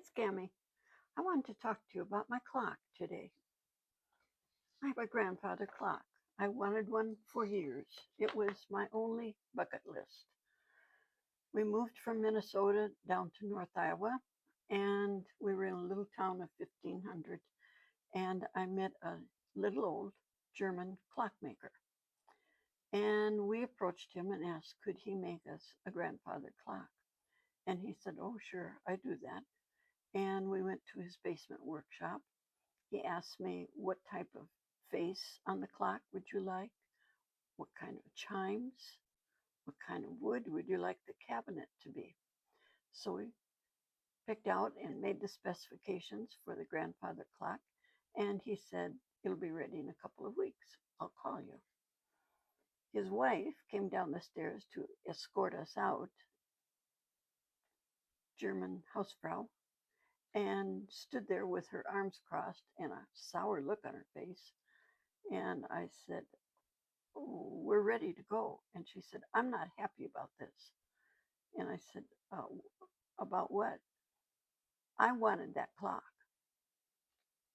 It's Gammy. I wanted to talk to you about my clock today. I have a grandfather clock. I wanted one for years. It was my only bucket list. We moved from Minnesota down to North Iowa, and we were in a little town of 1,500. And I met a little old German clockmaker. And we approached him and asked, could he make us a grandfather clock? And he said, oh, sure, I do that. And we went to his basement workshop. He asked me, what type of face on the clock would you like? What kind of chimes? What kind of wood would you like the cabinet to be? So we picked out and made the specifications for the grandfather clock. And he said, it'll be ready in a couple of weeks. I'll call you. His wife came down the stairs to escort us out, German Hausfrau, and stood there with her arms crossed and a sour look on her face. And I said, oh, we're ready to go. And she said, I'm not happy about this. And I said, about what? I wanted that clock.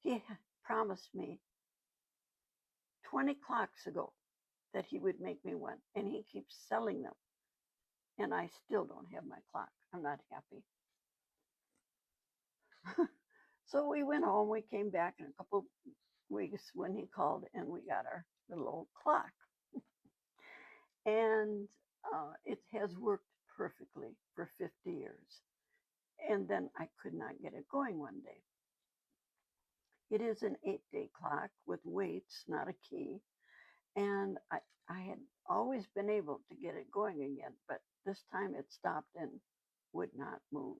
He promised me 20 clocks ago that he would make me one, and he keeps selling them. And I still don't have my clock. I'm not happy. So we went home. We came back in a couple of weeks when he called, and we got our little old clock. And it has worked perfectly for 50 years. And then I could not get it going one day. It is an 8-day clock with weights, not a key. And I had always been able to get it going again, but this time it stopped and would not move.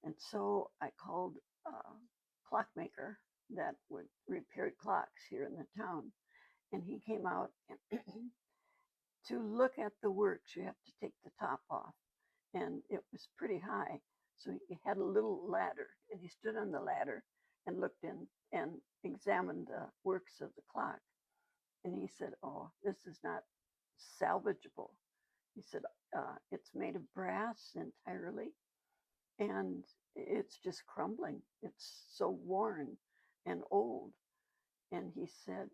And so I called a clockmaker that would repair clocks here in the town. And he came out and to look at the works, you have to take the top off. And it was pretty high. So he had a little ladder, and he stood on the ladder and looked in and examined the works of the clock. And he said, oh, this is not salvageable. He said, it's made of brass entirely, and it's just crumbling. It's so worn and old. And he said,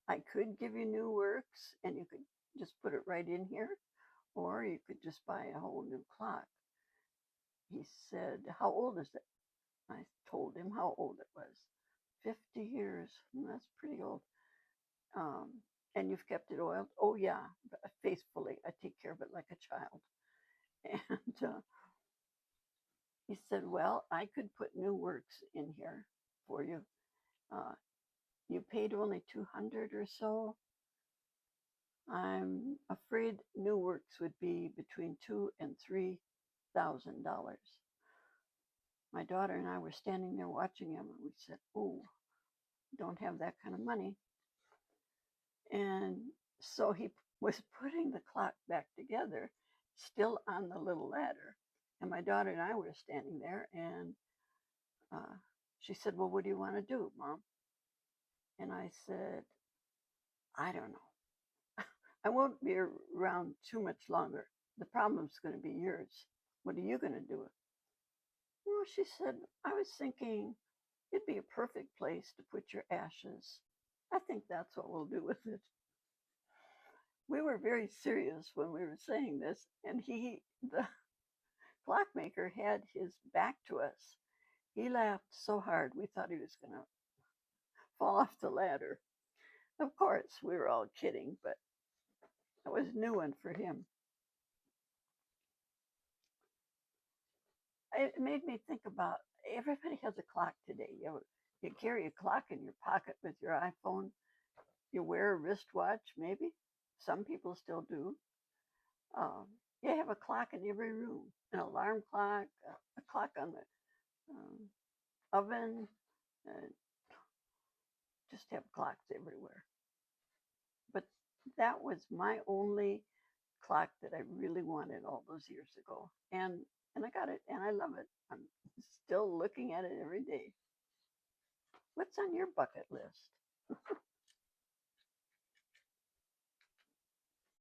I could give you new works, and you could just put it right in here, or you could just buy a whole new clock. He said, how old is it? I told him how old it was. 50 years. That's pretty old. And you've kept it oiled? Oh, yeah, faithfully. I take care of it like a child. And he said, well, I could put new works in here for you. You paid only 200 or so. I'm afraid new works would be between $2,000 and $3,000. My daughter and I were standing there watching him, and we said, oh, don't have that kind of money. And so he was putting the clock back together, still on the little ladder. And my daughter and I were standing there, and she said, well, what do you want to do, Mom? And I said, I don't know. I won't be around too much longer. The problem's going to be yours. What are you going to do? Well, she said, I was thinking it'd be a perfect place to put your ashes. I think that's what we'll do with it. We were very serious when we were saying this, and the clockmaker, had his back to us. He laughed so hard we thought he was going to fall off the ladder. Of course, we were all kidding, but that was a new one for him. It made me think about, everybody has a clock today. You carry a clock in your pocket with your iPhone. You wear a wristwatch, maybe. Some people still do. You have a clock in every room, an alarm clock, a clock on the oven. Just have clocks everywhere. But that was my only clock that I really wanted all those years ago. And I got it, and I love it. I'm still looking at it every day. What's on your bucket list?